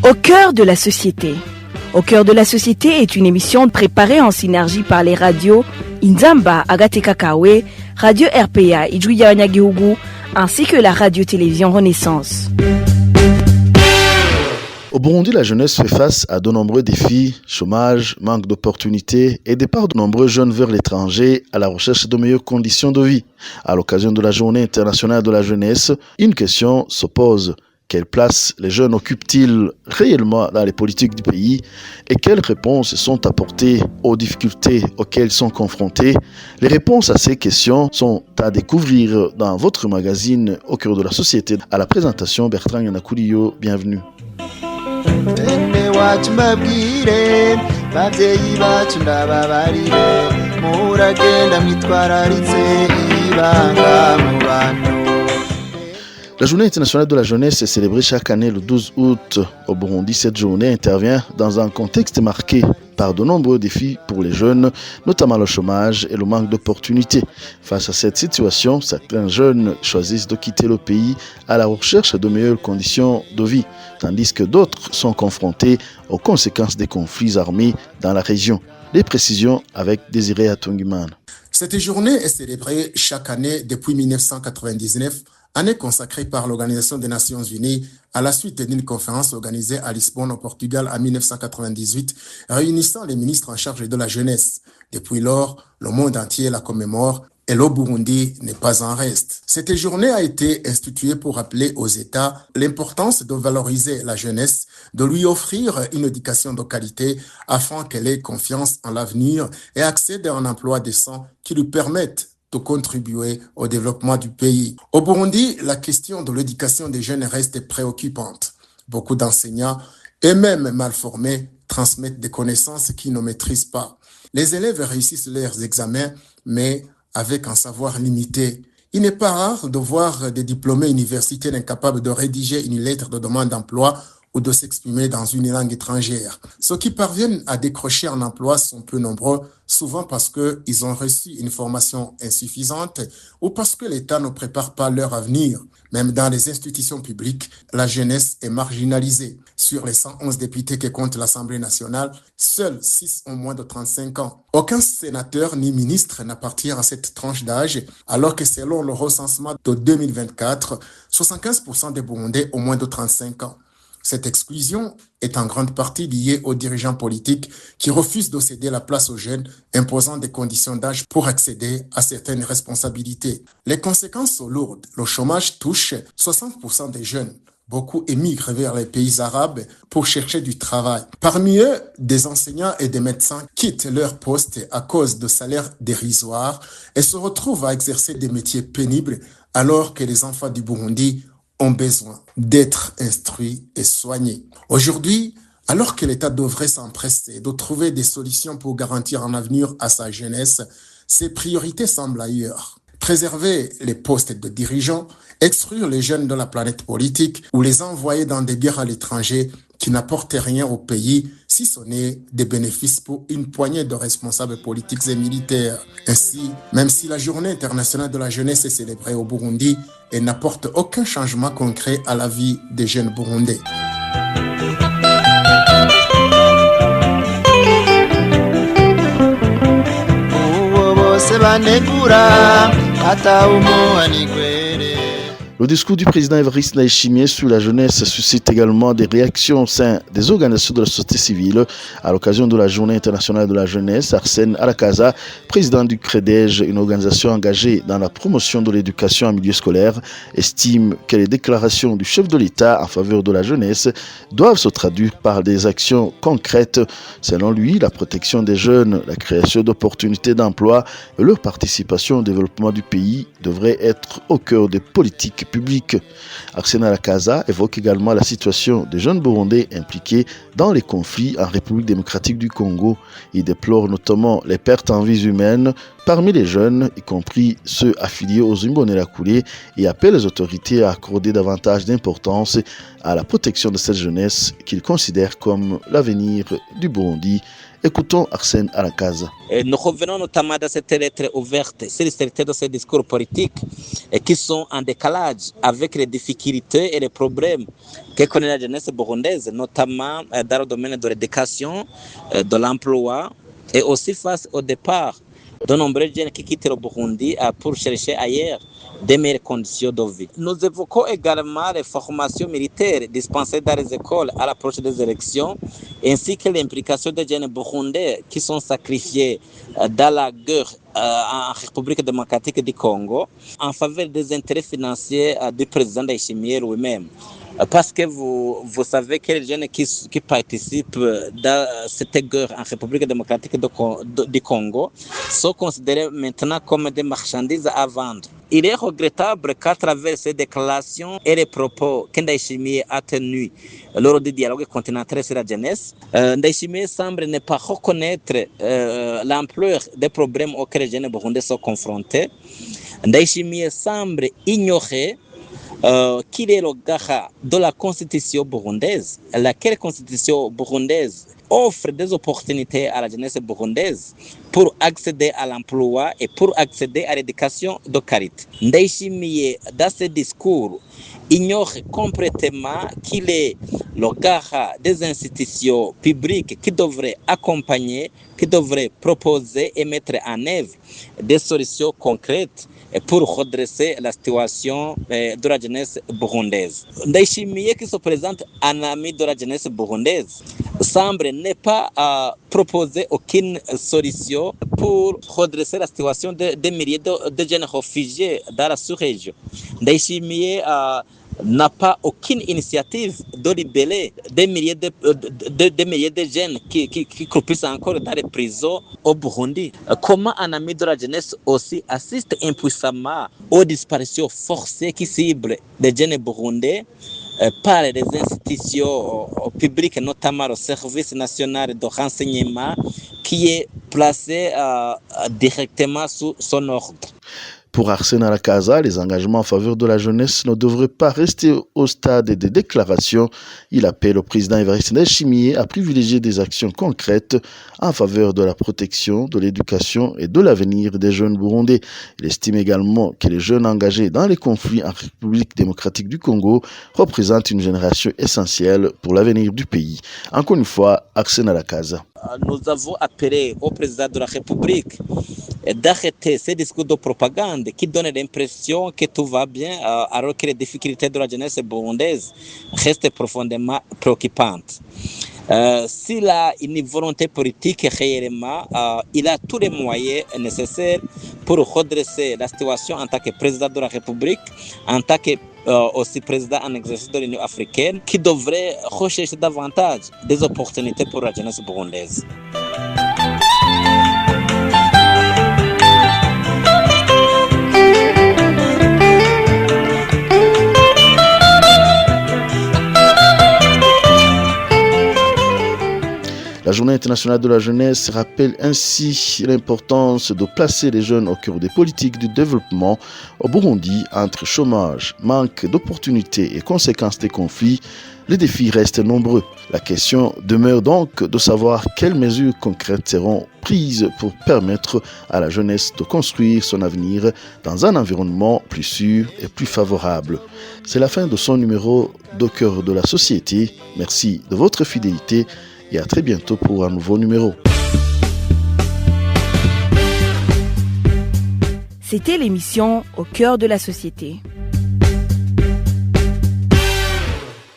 Au cœur de la société. Au cœur de la société est une émission préparée en synergie par les radios Inzamba, Agateka Kawe, Radio RPA, Idjouya Nyagihugu, ainsi que la radio-télévision Renaissance. Au Burundi, la jeunesse fait face à de nombreux défis, chômage, manque d'opportunités et départ de nombreux jeunes vers l'étranger à la recherche de meilleures conditions de vie. À l'occasion de la Journée internationale de la jeunesse, une question se pose. Quelle place les jeunes occupent-ils réellement dans les politiques du pays et quelles réponses sont apportées aux difficultés auxquelles ils sont confrontés? Les réponses à ces questions sont à découvrir dans votre magazine Au cœur de la société. À la présentation, Bertrand Yanakuliyo, bienvenue. La Journée internationale de la jeunesse est célébrée chaque année le 12 août. Au Burundi, cette journée intervient dans un contexte marqué par de nombreux défis pour les jeunes, notamment le chômage et le manque d'opportunités. Face à cette situation, certains jeunes choisissent de quitter le pays à la recherche de meilleures conditions de vie, tandis que d'autres sont confrontés aux conséquences des conflits armés dans la région. Les précisions avec Désiré Atungiman. Cette journée est célébrée chaque année depuis 1999, année consacrée par l'Organisation des Nations Unies à la suite d'une conférence organisée à Lisbonne au Portugal en 1998, réunissant les ministres en charge de la jeunesse. Depuis lors, le monde entier la commémore et le Burundi n'est pas en reste. Cette journée a été instituée pour rappeler aux États l'importance de valoriser la jeunesse, de lui offrir une éducation de qualité afin qu'elle ait confiance en l'avenir et accède à un emploi décent qui lui permette de contribuer au développement du pays. Au Burundi, la question de l'éducation des jeunes reste préoccupante. Beaucoup d'enseignants, et même mal formés, transmettent des connaissances qu'ils ne maîtrisent pas. Les élèves réussissent leurs examens, mais avec un savoir limité. Il n'est pas rare de voir des diplômés universitaires incapables de rédiger une lettre de demande d'emploi ou de s'exprimer dans une langue étrangère. Ceux qui parviennent à décrocher un emploi sont peu nombreux, souvent parce qu'ils ont reçu une formation insuffisante ou parce que l'État ne prépare pas leur avenir. Même dans les institutions publiques, la jeunesse est marginalisée. Sur les 111 députés que compte l'Assemblée nationale, seuls 6 ont moins de 35 ans. Aucun sénateur ni ministre n'appartient à cette tranche d'âge, alors que selon le recensement de 2024, 75% des Burundais ont moins de 35 ans. Cette exclusion est en grande partie liée aux dirigeants politiques qui refusent de céder la place aux jeunes, imposant des conditions d'âge pour accéder à certaines responsabilités. Les conséquences sont lourdes. Le chômage touche 60% des jeunes. Beaucoup émigrent vers les pays arabes pour chercher du travail. Parmi eux, des enseignants et des médecins quittent leur poste à cause de salaires dérisoires et se retrouvent à exercer des métiers pénibles alors que les enfants du Burundi ont besoin d'être instruits et soignés. Aujourd'hui, alors que l'État devrait s'empresser de trouver des solutions pour garantir un avenir à sa jeunesse, ses priorités semblent ailleurs. Préserver les postes de dirigeants, exclure les jeunes de la planète politique ou les envoyer dans des guerres à l'étranger qui n'apportent rien au pays, si ce n'est des bénéfices pour une poignée de responsables politiques et militaires. Ainsi, même si la Journée internationale de la jeunesse est célébrée au Burundi, elle n'apporte aucun changement concret à la vie des jeunes Burundais. Le discours du président Evariste Ndayishimiye sur la jeunesse suscite également des réactions au sein des organisations de la société civile. À l'occasion de la Journée internationale de la jeunesse, Arsène Arakaza, président du CREDEJ, une organisation engagée dans la promotion de l'éducation en milieu scolaire, estime que les déclarations du chef de l'État en faveur de la jeunesse doivent se traduire par des actions concrètes. Selon lui, la protection des jeunes, la création d'opportunités d'emploi et leur participation au développement du pays devraient être au cœur des politiques publiques. Arsène Arakaza évoque également la situation des jeunes Burundais impliqués dans les conflits en République démocratique du Congo. Il déplore notamment les pertes en vies humaines parmi les jeunes, y compris ceux affiliés aux Imbonerakure, et appelle les autorités à accorder davantage d'importance à la protection de cette jeunesse qu'il considère comme l'avenir du Burundi. Écoutons Arsène Arakaza. Nous revenons notamment dans cette lettre ouverte sur certains de ces discours politiques qui sont en décalage avec les difficultés et les problèmes que connaît la jeunesse burundaise, notamment dans le domaine de l'éducation, de l'emploi et aussi face au départ de nombreux jeunes qui quittent le Burundi pour chercher ailleurs des meilleures conditions de vie. Nous évoquons également les formations militaires dispensées dans les écoles à l'approche des élections, ainsi que l'implication des jeunes burundais qui sont sacrifiés dans la guerre en République démocratique du Congo en faveur des intérêts financiers du président Ndayishimiye lui-même. Parce que vous savez que les jeunes qui participent dans cette guerre en République démocratique du Congo sont considérés maintenant comme des marchandises à vendre. Il est regrettable qu'à travers ces déclarations et les propos que Ndayishimiye a tenus lors du dialogue continental sur la jeunesse, Ndayishimiye semble ne pas reconnaître l'ampleur des problèmes auxquels les jeunes burundais sont confrontés. Ndayishimiye semble ignorer qu'il est le gars de la constitution burundaise, laquelle constitution burundaise offre des opportunités à la jeunesse burundaise pour accéder à l'emploi et pour accéder à l'éducation de qualité. Ndayishimiye, dans ses discours, ignore complètement qu'il est le gars des institutions publiques qui devraient accompagner, qui devraient proposer et mettre en œuvre des solutions concrètes pour redresser la situation de la jeunesse burundaise. Ndayishimiye, qui se présente en ami de la jeunesse burundaise, semble ne pas proposer aucune solution pour redresser la situation des milliers de jeunes réfugiés dans la sous-région. Ndayishimiye n'a pas aucune initiative de libérer des milliers de jeunes qui croupissent encore dans les prisons au Burundi. Comment un ami de la jeunesse aussi assiste impuissamment aux disparitions forcées qui ciblent les jeunes burundais par les institutions publiques, notamment le service national de renseignement qui est placé directement sous son ordre. Pour Arsène Arakaza, les engagements en faveur de la jeunesse ne devraient pas rester au stade des déclarations. Il appelle au président Evariste Ndayishimiye à privilégier des actions concrètes en faveur de la protection, de l'éducation et de l'avenir des jeunes burundais. Il estime également que les jeunes engagés dans les conflits en République démocratique du Congo représentent une génération essentielle pour l'avenir du pays. Encore une fois, Arsène Arakaza. Nous avons appelé au président de la République d'arrêter ces discours de propagande qui donnent l'impression que tout va bien alors que les difficultés de la jeunesse burundaise restent profondément préoccupantes. S'il a une volonté politique réellement, il a tous les moyens nécessaires pour redresser la situation en tant que président de la République, en tant que aussi président en exercice de l'Union africaine, qui devrait rechercher davantage des opportunités pour la jeunesse burundaise. La Journée internationale de la jeunesse rappelle ainsi l'importance de placer les jeunes au cœur des politiques du développement au Burundi. Entre chômage, manque d'opportunités et conséquences des conflits, les défis restent nombreux. La question demeure donc de savoir quelles mesures concrètes seront prises pour permettre à la jeunesse de construire son avenir dans un environnement plus sûr et plus favorable. C'est la fin de son numéro d'Au cœur de la société. Merci de votre fidélité et à très bientôt pour un nouveau numéro. C'était l'émission Au cœur de la société.